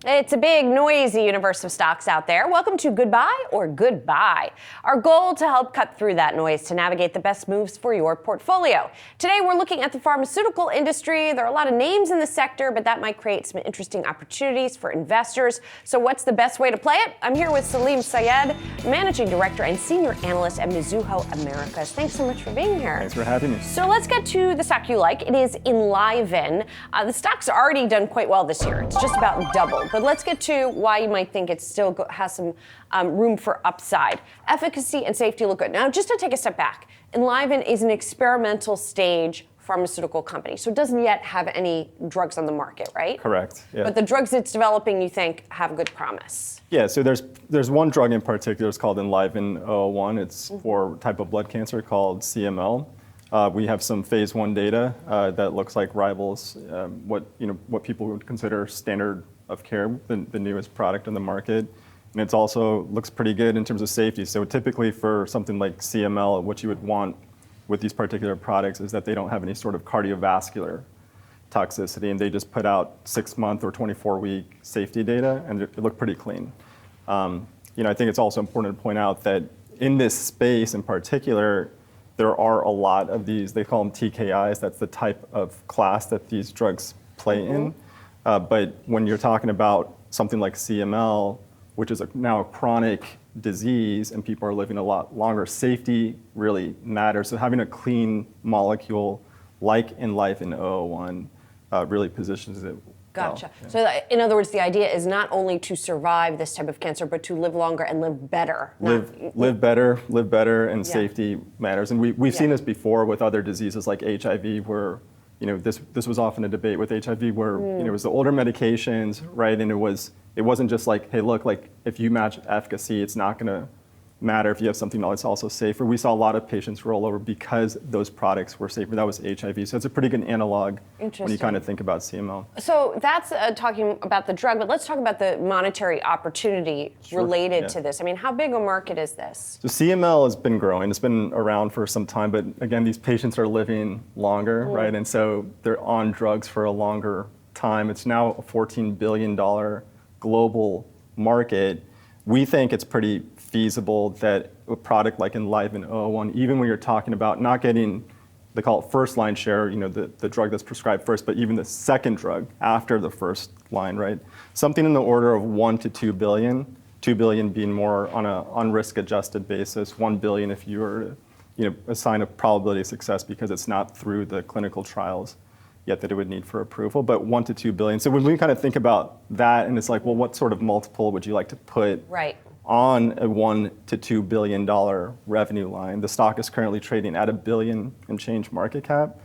It's a big, noisy universe of stocks out there. Welcome to Goodbye or Goodbye. Our goal to help cut through that noise to navigate the best moves for your portfolio. Today, we're looking at the pharmaceutical industry. There are a lot of names in the sector, but that might create some interesting opportunities for investors. So what's the best way to play it? I'm here with Salim Syed, Managing Director and Senior Analyst at Mizuho Americas. Thanks so much for being here. Thanks for having me. So let's get to the stock you like. It is Enliven. The stock's already done quite well this year. It's just about doubled. But let's get to why you might think it still has some room for upside. Efficacy and safety look good. Now, just to take a step back, Enliven is an experimental stage pharmaceutical company, so it doesn't yet have any drugs on the market, right? Correct. Yeah. But the drugs it's developing, you think, have good promise. Yeah. So there's one drug in particular. It's called Enliven 001. It's for a type of blood cancer called CML. We have some phase 1 data that looks like rivals what people would consider standard of care, the newest product on the market. And it's also looks pretty good in terms of safety. So typically for something like CML, what you would want with these particular products is that they don't have any sort of cardiovascular toxicity, and they just put out 6-month or 24-week safety data, and it looked pretty clean. I think it's also important to point out that in this space in particular, there are a lot of these, they call them TKIs, that's the type of class that these drugs play in. But when you're talking about something like CML, which is now a chronic disease and people are living a lot longer, safety really matters. So having a clean molecule like Enliven 001 really positions it. Gotcha. Well, yeah. So in other words, the idea is not only to survive this type of cancer, but to live longer and live better. Live better, and safety matters. And we've seen this before with other diseases like HIV, where this was often a debate with HIV, where it was the older medications, right? And it wasn't just like, hey, look, like if you match efficacy, it's not going to matter if you have something that's also safer. We saw a lot of patients roll over because those products were safer. That was HIV. So it's a pretty good analog when you kind of think about CML. So that's talking about the drug, but let's talk about the monetary opportunity related to this. I mean, how big a market is this? So CML has been growing. It's been around for some time, but again, these patients are living longer, right? And so they're on drugs for a longer time. It's now a $14 billion global market. We think it's pretty feasible that a product like Enliven 001, even when you're talking about not getting, they call it first line share, the drug that's prescribed first, but even the second drug after the first line, right? Something in the order of 1 to 2 billion, 2 billion being more on a on-risk adjusted basis, 1 billion if you were to assign a probability of success because it's not through the clinical trials yet that it would need for approval, but 1 to 2 billion. So when we kind of think about that, and it's like, well, what sort of multiple would you like to put on a $1 to $2 billion revenue line? The stock is currently trading at $1 billion and change market cap.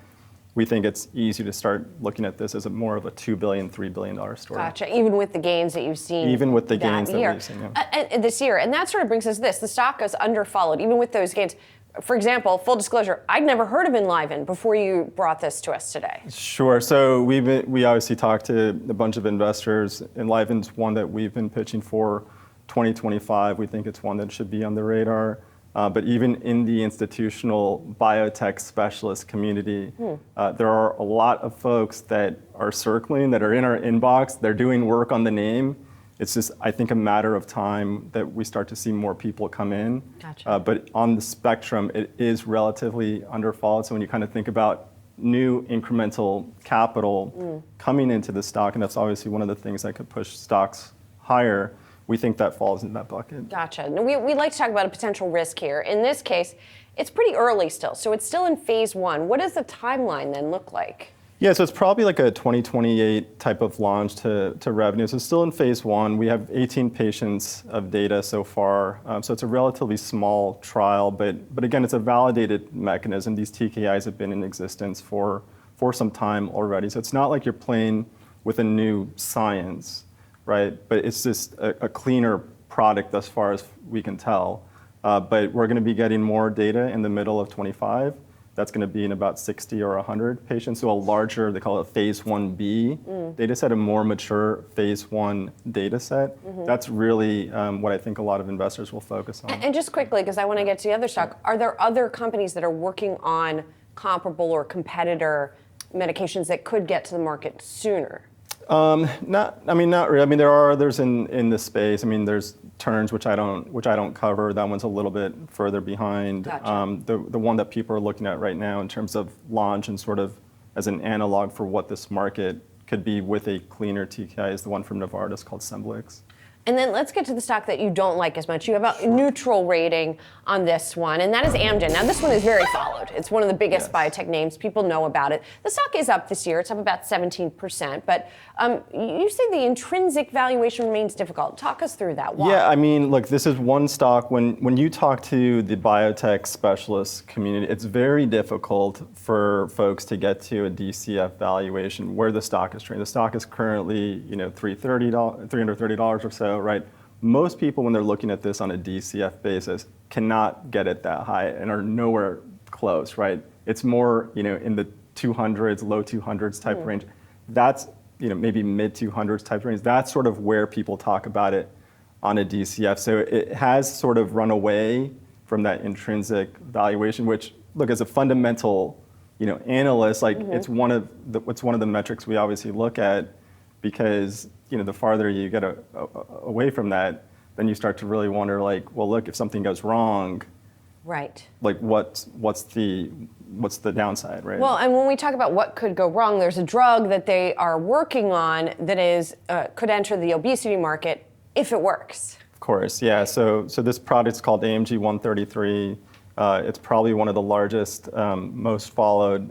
We think it's easy to start looking at this as more of a $2 billion, $3 billion story. Gotcha. Even with the gains that you've seen. Even with the gains that we've seen, this year, and that sort of brings us to this. The stock is underfollowed, even with those gains. For example, full disclosure, I'd never heard of Enliven before you brought this to us today. Sure. So we obviously talked to a bunch of investors. Enliven's one that we've been pitching for 2025. We think it's one that should be on the radar. But even in the institutional biotech specialist community, there are a lot of folks that are circling, that are in our inbox. They're doing work on the name. It's just, I think, a matter of time that we start to see more people come in. Gotcha. But on the spectrum, it is relatively underfollowed. So when you kind of think about new incremental capital coming into the stock, and that's obviously one of the things that could push stocks higher, we think that falls in that bucket. Gotcha. Now, we like to talk about a potential risk here. In this case, it's pretty early still, so it's still in phase 1. What does the timeline then look like? Yeah, so it's probably like a 2028 type of launch to revenue. So it's still in phase 1. We have 18 patients of data so far. So it's a relatively small trial, but again, it's a validated mechanism. These TKIs have been in existence for some time already. So it's not like you're playing with a new science, right? But it's just a cleaner product as far as we can tell. But we're gonna be getting more data in the middle of 25. That's going to be in about 60 or 100 patients, so a larger, they call it a phase 1B data set, a more mature phase 1 data set. That's really what I think a lot of investors will focus on. And just quickly, because I want to get to the other stock, are there other companies that are working on comparable or competitor medications that could get to the market sooner? Not really. I mean, there are others in this space. I mean, there's Turns, which I don't cover. That one's a little bit further behind. Gotcha. The one that people are looking at right now in terms of launch and sort of as an analog for what this market could be with a cleaner TKI is the one from Novartis called Semblix. And then let's get to the stock that you don't like as much. You have a neutral rating on this one, and that is Amgen. Now, this one is very followed. It's one of the biggest biotech names. People know about it. The stock is up this year. It's up about 17%. But you say the intrinsic valuation remains difficult. Talk us through that. Why? Yeah, I mean, look, this is one stock. When you talk to the biotech specialist community, it's very difficult for folks to get to a DCF valuation where the stock is trading. The stock is currently, $330 or so, right? Most people, when they're looking at this on a DCF basis, cannot get it that high and are nowhere close, right? It's more, in the 200s, low 200s type range. That's, maybe mid 200s type range. That's sort of where people talk about it on a DCF. So it has sort of run away from that intrinsic valuation, which, look, as a fundamental, analyst, like it's one of the metrics we obviously look at, because the farther you get away from that, then you start to really wonder, like, well, look, if something goes wrong, right? Like, what's the downside, right? Well, and when we talk about what could go wrong, there's a drug that they are working on that is could enter the obesity market if it works. Of course, yeah. So this product's called AMG 133. It's probably one of the largest, most followed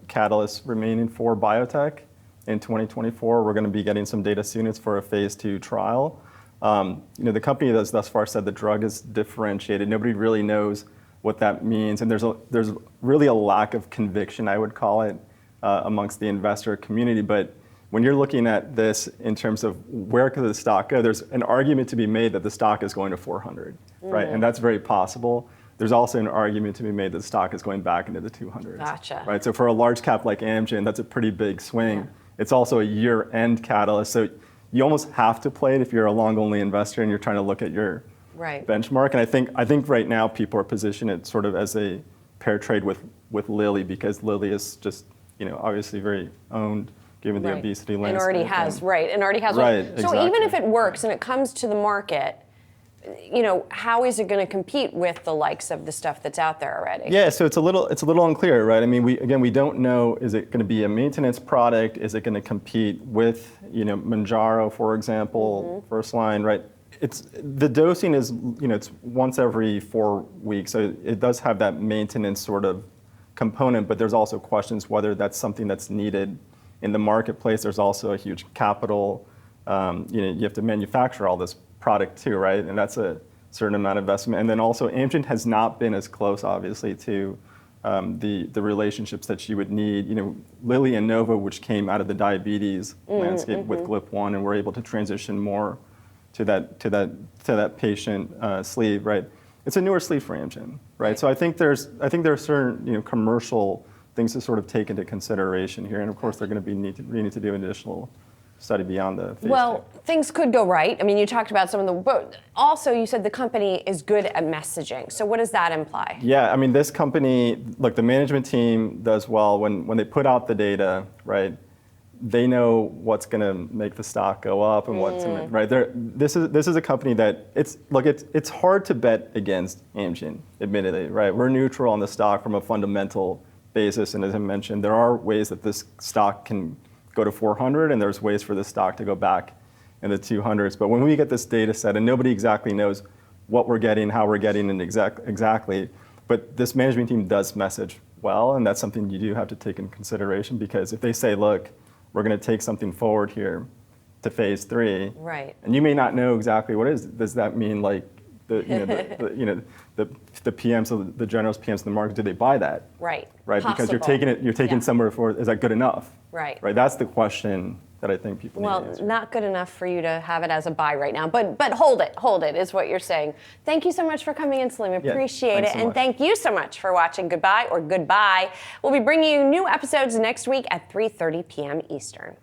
catalysts remaining for biotech. In 2024, we're going to be getting some data soon. It's for a phase 2 trial. The company has thus far said the drug is differentiated. Nobody really knows what that means, and there's really a lack of conviction, I would call it, amongst the investor community. But when you're looking at this in terms of where could the stock go, there's an argument to be made that the stock is going to 400, right? And that's very possible. There's also an argument to be made that the stock is going back into the 200s. Gotcha. Right. So for a large cap like Amgen, that's a pretty big swing. Yeah. It's also a year-end catalyst, so you almost have to play it if you're a long-only investor and you're trying to look at your benchmark. And I think right now people are positioned it sort of as a pair trade with Lilly, because Lilly is just obviously very owned given the obesity landscape. And already has Right. So Exactly. even if it works and it comes to the market, how is it going to compete with the likes of the stuff that's out there already? Yeah, so it's a little unclear, right? I mean, we don't know, is it going to be a maintenance product? Is it going to compete with, Mounjaro, for example, first line, right? The dosing is, it's once every 4 weeks, so it does have that maintenance sort of component, but there's also questions whether that's something that's needed in the marketplace. There's also a huge capital, you have to manufacture all this product too, right? And that's a certain amount of investment. And then also Amgen has not been as close, obviously, to the relationships that you would need. Lilly and Novo, which came out of the diabetes landscape with GLP-1, and were able to transition more to that patient sleeve, right? It's a newer sleeve for Amgen, right? So I think there are certain commercial things to sort of take into consideration here, and of course they're going to need to do additional study beyond the phase 2. Things could go right. I mean, you talked about some of the, but also you said the company is good at messaging. So what does that imply? Yeah, I mean, this company, look, the management team does well when they put out the data, right? They know what's going to make the stock go up and what's right. This is a company that it's hard to bet against Amgen, admittedly, right? We're neutral on the stock from a fundamental basis, and as I mentioned, there are ways that this stock can go to 400, and there's ways for the stock to go back in the 200s. But when we get this data set, and nobody exactly knows what we're getting, how we're getting, and exactly, but this management team does message well, and that's something you do have to take into consideration, because if they say, look, we're going to take something forward here to phase 3, right? And you may not know exactly what it is. Does that mean like the PMs, so the generals, PMs in the market, do they buy that? Right. Right, because you're taking somewhere for, is that good enough? Right. Right. That's the question that I think people need to answer. Well, not good enough for you to have it as a buy right now, but hold it is what you're saying. Thank you so much for coming in, Salim. Appreciate it. And thank you so much for watching Goodbye or Goodbye. We'll be bringing you new episodes next week at 3:30 p.m. Eastern.